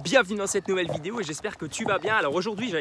Bienvenue dans cette nouvelle vidéo et j'espère que tu vas bien. Alors aujourd'hui je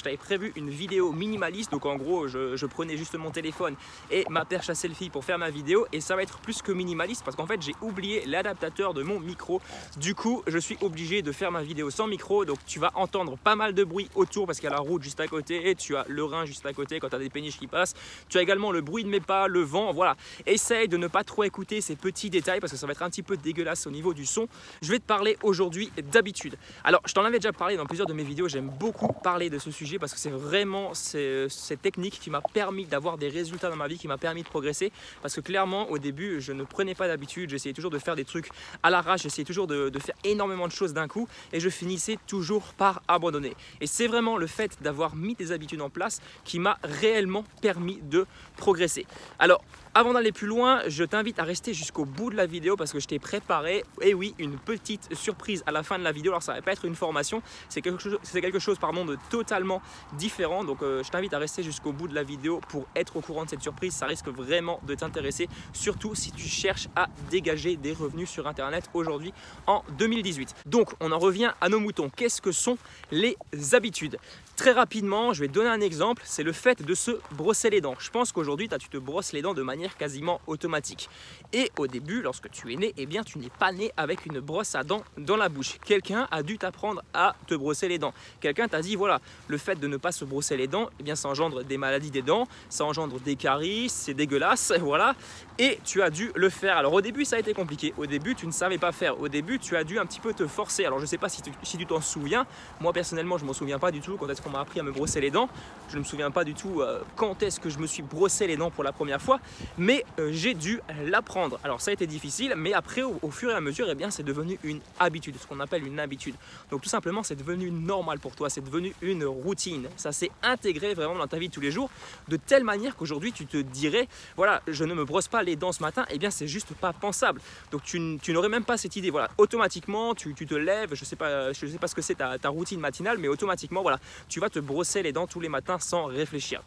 t'avais prévu une vidéo minimaliste. Donc en gros je prenais juste mon téléphone et ma perche à selfie pour faire ma vidéo. Et ça va être plus que minimaliste parce qu'en fait j'ai oublié l'adaptateur de mon micro. Du coup je suis obligé de faire ma vidéo sans micro. Donc tu vas entendre pas mal de bruit autour parce qu'il y a la route juste à côté et tu as le Rhin juste à côté quand tu as des péniches qui passent. Tu as également le bruit de mes pas, le vent, voilà. Essaye de ne pas trop écouter ces petits détails parce que ça va être un petit peu dégueulasse au niveau du son. Je vais te parler aujourd'hui d'habitude. Alors je t'en avais déjà parlé dans plusieurs de mes vidéos, j'aime beaucoup parler de ce sujet parce que c'est vraiment cette technique qui m'a permis d'avoir des résultats dans ma vie, qui m'a permis de progresser. Parce que clairement au début je ne prenais pas d'habitude, j'essayais toujours de faire des trucs à l'arrache, j'essayais toujours de faire énormément de choses d'un coup et je finissais toujours par abandonner. Et c'est vraiment le fait d'avoir mis des habitudes en place qui m'a réellement permis de progresser. Alors avant d'aller plus loin, je t'invite à rester jusqu'au bout de la vidéo parce que je t'ai préparé, et oui, une petite surprise à la fin de la vidéo. Alors ça va pas être une formation, c'est quelque chose de totalement différent. Donc je t'invite à rester jusqu'au bout de la vidéo pour être au courant de cette surprise. Ça risque vraiment de t'intéresser, surtout si tu cherches à dégager des revenus sur internet aujourd'hui en 2018. Donc on en revient à nos moutons. Qu'est-ce que sont les habitudes ? Très rapidement, je vais te donner un exemple, c'est le fait de se brosser les dents. Je pense qu'aujourd'hui, tu te brosses les dents de manière quasiment automatique. Et au début, lorsque tu es né, eh bien, tu n'es pas né avec une brosse à dents dans la bouche. Quelqu'un a dû t'apprendre à te brosser les dents. Quelqu'un t'a dit, voilà, le fait de ne pas se brosser les dents, eh bien, ça engendre des maladies des dents, ça engendre des caries, c'est dégueulasse, voilà. Et tu as dû le faire. Alors au début, ça a été compliqué. Au début, tu ne savais pas faire. Au début, tu as dû un petit peu te forcer. Alors je ne sais pas si tu t'en souviens. Moi, personnellement, je ne m'en souviens pas du tout quand est-ce qu'on m'a appris à me brosser les dents. Je ne me souviens pas du tout quand est-ce que je me suis brossé les dents pour la première fois, mais j'ai dû l'apprendre. Alors ça a été difficile, mais après au fur et à mesure, eh bien, c'est devenu une habitude, ce qu'on appelle une habitude. Donc tout simplement, c'est devenu normal pour toi, c'est devenu une routine. Ça s'est intégré vraiment dans ta vie de tous les jours, de telle manière qu'aujourd'hui tu te dirais, voilà, je ne me brosse pas les dents ce matin, eh bien c'est juste pas pensable. Donc tu n'aurais même pas cette idée, voilà, automatiquement tu te lèves, je sais pas ce que c'est ta routine matinale, mais automatiquement, voilà, tu vas te brosser les dents tous les matins sans réfléchir.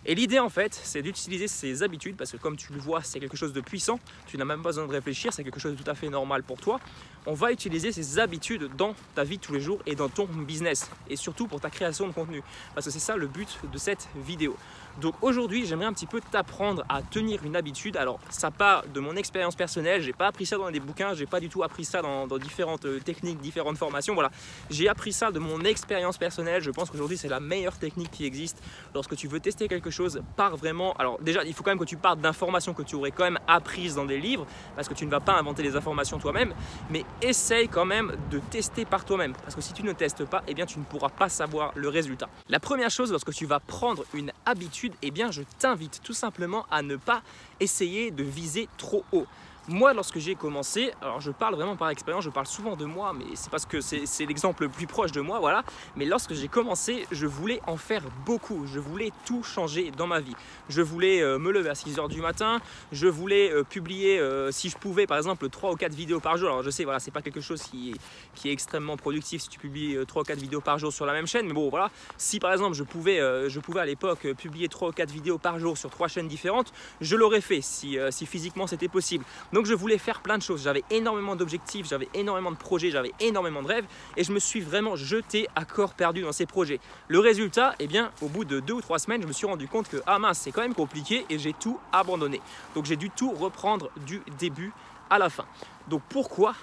Et l'idée en fait, c'est d'utiliser ces habitudes parce que comme tu le vois, c'est quelque chose de puissant, tu n'as même pas besoin de réfléchir, c'est quelque chose de tout à fait normal pour toi. On va utiliser ces habitudes dans ta vie de tous les jours et dans ton business et surtout pour ta création de contenu parce que c'est ça le but de cette vidéo. Donc aujourd'hui, j'aimerais un petit peu t'apprendre à tenir une habitude. Alors ça part de mon expérience personnelle, j'ai pas appris ça dans des bouquins, j'ai pas du tout appris ça dans différentes techniques, différentes formations, voilà. J'ai appris ça de mon expérience personnelle, je pense qu'aujourd'hui c'est la meilleure technique qui existe. Lorsque tu veux tester quelque chose, pars vraiment, alors déjà il faut quand même que tu partes d'informations que tu aurais quand même apprises dans des livres parce que tu ne vas pas inventer les informations toi-même, mais essaye quand même de tester par toi-même parce que si tu ne testes pas, eh bien tu ne pourras pas savoir le résultat. La première chose, lorsque tu vas prendre une habitude, eh bien je t'invite tout simplement à ne pas essayer de viser trop haut. Moi, lorsque j'ai commencé, alors je parle vraiment par expérience, je parle souvent de moi, mais c'est parce que c'est l'exemple le plus proche de moi, voilà. Mais lorsque j'ai commencé, je voulais en faire beaucoup, je voulais tout changer dans ma vie. Je voulais me lever à 6 h du matin, je voulais publier, si je pouvais, par exemple, 3 ou 4 vidéos par jour. Alors je sais, voilà, c'est pas quelque chose qui est extrêmement productif si tu publies 3 ou 4 vidéos par jour sur la même chaîne, mais bon, voilà. Si par exemple je pouvais à l'époque publier 3 ou 4 vidéos par jour sur 3 chaînes différentes, je l'aurais fait si physiquement c'était possible. Donc je voulais faire plein de choses, j'avais énormément d'objectifs, j'avais énormément de projets, j'avais énormément de rêves et je me suis vraiment jeté à corps perdu dans ces projets. Le résultat, eh bien, au bout de 2 ou 3 semaines, je me suis rendu compte que ah mince, c'est quand même compliqué et j'ai tout abandonné. Donc j'ai dû tout reprendre du début à la fin. Donc pourquoi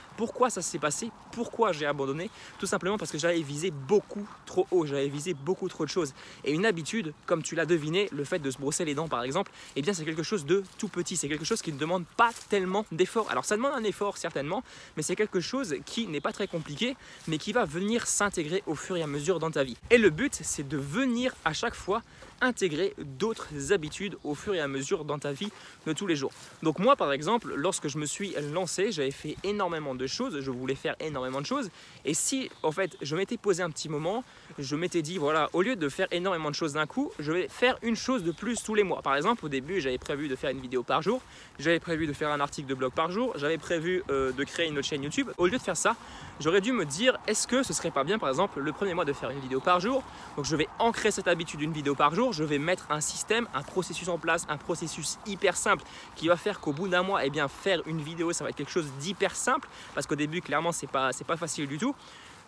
ça s'est passé? Pourquoi j'ai abandonné? Tout simplement parce que j'avais visé beaucoup trop haut, j'avais visé beaucoup trop de choses. Et une habitude, comme tu l'as deviné, le fait de se brosser les dents par exemple, eh bien c'est quelque chose de tout petit, c'est quelque chose qui ne demande pas tellement d'effort. Alors ça demande un effort certainement, mais c'est quelque chose qui n'est pas très compliqué, mais qui va venir s'intégrer au fur et à mesure dans ta vie. Et le but, c'est de venir à chaque fois intégrer d'autres habitudes au fur et à mesure dans ta vie de tous les jours. Donc moi par exemple, lorsque je me suis lancé, j'avais fait énormément de choses, je voulais faire énormément de choses et si en fait je m'étais posé un petit moment, je m'étais dit voilà, au lieu de faire énormément de choses d'un coup, je vais faire une chose de plus tous les mois. Par exemple au début j'avais prévu de faire une vidéo par jour, j'avais prévu de faire un article de blog par jour, j'avais prévu de créer une autre chaîne YouTube. Au lieu de faire ça, j'aurais dû me dire est-ce que ce serait pas bien par exemple le premier mois de faire une vidéo par jour. Donc je vais ancrer cette habitude d'une vidéo par jour, je vais mettre un système, un processus en place, un processus hyper simple qui va faire qu'au bout d'un mois, eh bien, faire une vidéo, ça va être quelque chose d'hyper simple parce qu'au début, clairement, c'est pas facile du tout.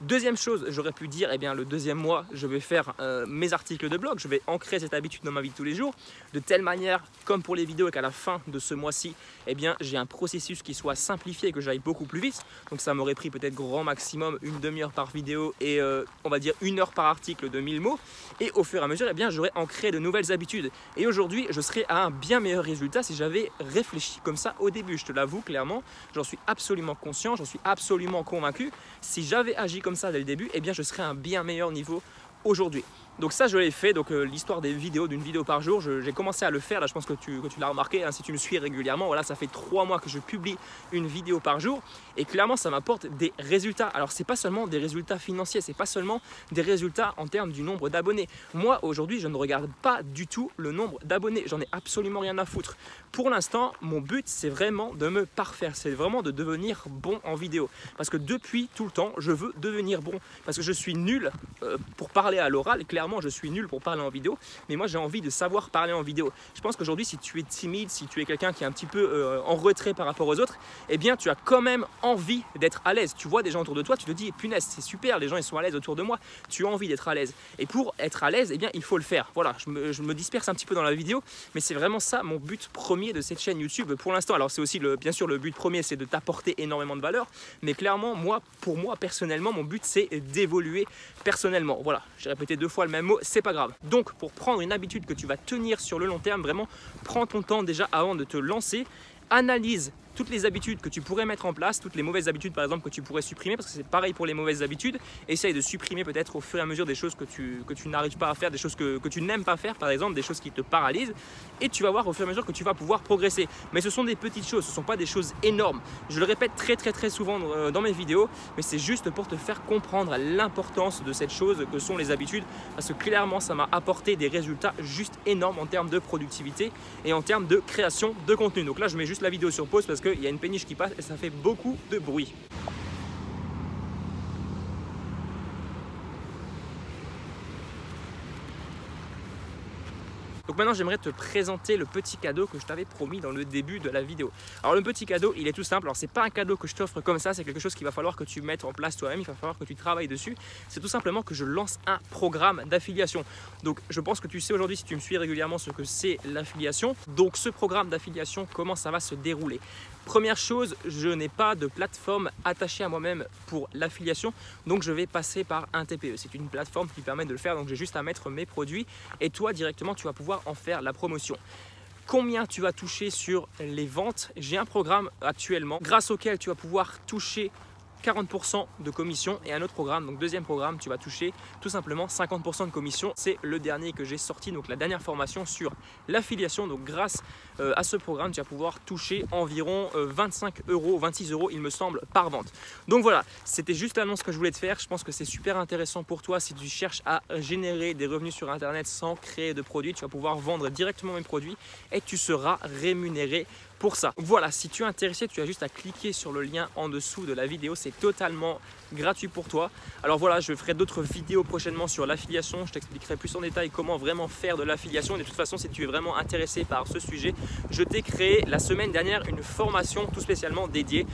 Deuxième chose, j'aurais pu dire, eh bien le deuxième mois, je vais faire mes articles de blog, je vais ancrer cette habitude dans ma vie de tous les jours, de telle manière, comme pour les vidéos, qu'à la fin de ce mois-ci, eh bien j'ai un processus qui soit simplifié et que j'aille beaucoup plus vite. Donc ça m'aurait pris peut-être grand maximum une demi-heure par vidéo et on va dire 1 heure par article de 1000 mots. Et au fur et à mesure, eh bien j'aurais ancré de nouvelles habitudes. Et aujourd'hui, je serais à un bien meilleur résultat si j'avais réfléchi comme ça au début. Je te l'avoue clairement, j'en suis absolument conscient, j'en suis absolument convaincu. Si j'avais agi comme ça dès le début, eh bien je serais à un bien meilleur niveau aujourd'hui. Donc ça je l'ai fait, donc l'histoire des vidéos, d'une vidéo par jour, j'ai commencé à le faire, là je pense que tu l'as remarqué, hein, si tu me suis régulièrement, voilà, ça fait 3 mois que je publie une vidéo par jour et clairement ça m'apporte des résultats. Alors c'est pas seulement des résultats financiers, c'est pas seulement des résultats en termes du nombre d'abonnés. Moi aujourd'hui je ne regarde pas du tout le nombre d'abonnés, j'en ai absolument rien à foutre. Pour l'instant mon but c'est vraiment de me parfaire, c'est vraiment de devenir bon en vidéo. Parce que depuis tout le temps je veux devenir bon, parce que je suis nul pour parler à l'oral, clairement je suis nul pour parler en vidéo, mais moi j'ai envie de savoir parler en vidéo. Je pense qu'aujourd'hui si tu es timide, si tu es quelqu'un qui est un petit peu en retrait par rapport aux autres, eh bien tu as quand même envie d'être à l'aise. Tu vois des gens autour de toi, tu te dis punaise c'est super, les gens ils sont à l'aise autour de moi, tu as envie d'être à l'aise. Et pour être à l'aise, eh bien il faut le faire. Voilà, je me disperse un petit peu dans la vidéo, mais c'est vraiment ça mon but premier de cette chaîne YouTube pour l'instant. Alors c'est aussi bien sûr le but premier, c'est de t'apporter énormément de valeur, mais clairement pour moi personnellement, mon but c'est d'évoluer personnellement. Voilà, j'ai répété 2 fois le même mot, c'est pas grave. Donc pour prendre une habitude que tu vas tenir sur le long terme, vraiment prends ton temps déjà avant de te lancer, analyse toutes les habitudes que tu pourrais mettre en place, toutes les mauvaises habitudes par exemple que tu pourrais supprimer, parce que c'est pareil pour les mauvaises habitudes. Essaye de supprimer peut-être au fur et à mesure des choses que tu n'arrives pas à faire, des choses que tu n'aimes pas faire par exemple, des choses qui te paralysent, et tu vas voir au fur et à mesure que tu vas pouvoir progresser. Mais ce sont des petites choses, ce ne sont pas des choses énormes. Je le répète très souvent dans mes vidéos, mais c'est juste pour te faire comprendre l'importance de cette chose que sont les habitudes, parce que clairement ça m'a apporté des résultats juste énormes en termes de productivité et en termes de création de contenu. Donc là je mets juste la vidéo sur pause parce qu'il y a une péniche qui passe et ça fait beaucoup de bruit. Donc maintenant j'aimerais te présenter le petit cadeau que je t'avais promis dans le début de la vidéo. Alors le petit cadeau il est tout simple, alors c'est pas un cadeau que je t'offre comme ça, c'est quelque chose qu'il va falloir que tu mettes en place toi-même, il va falloir que tu travailles dessus. C'est tout simplement que je lance un programme d'affiliation. Donc je pense que tu sais aujourd'hui si tu me suis régulièrement ce que c'est l'affiliation. Donc ce programme d'affiliation, comment ça va se dérouler? Première chose, je n'ai pas de plateforme attachée à moi-même pour l'affiliation, donc je vais passer par un TPE. C'est une plateforme qui permet de le faire, donc j'ai juste à mettre mes produits et toi directement tu vas pouvoir en faire la promotion. Combien tu vas toucher sur les ventes? J'ai un programme actuellement grâce auquel tu vas pouvoir toucher 40% de commission et un autre programme, donc deuxième programme, tu vas toucher tout simplement 50% de commission. C'est le dernier que j'ai sorti, donc la dernière formation sur l'affiliation. Donc grâce à ce programme, tu vas pouvoir toucher environ 25 €, 26 € il me semble par vente. Donc voilà, c'était juste l'annonce que je voulais te faire. Je pense que c'est super intéressant pour toi si tu cherches à générer des revenus sur internet sans créer de produits. Tu vas pouvoir vendre directement mes produits et tu seras rémunéré pour ça. Voilà, si tu es intéressé, tu as juste à cliquer sur le lien en dessous de la vidéo, c'est totalement gratuit pour toi. Alors voilà, je ferai d'autres vidéos prochainement sur l'affiliation, je t'expliquerai plus en détail comment vraiment faire de l'affiliation. De toute façon, si tu es vraiment intéressé par ce sujet, je t'ai créé la semaine dernière une formation tout spécialement dédiée.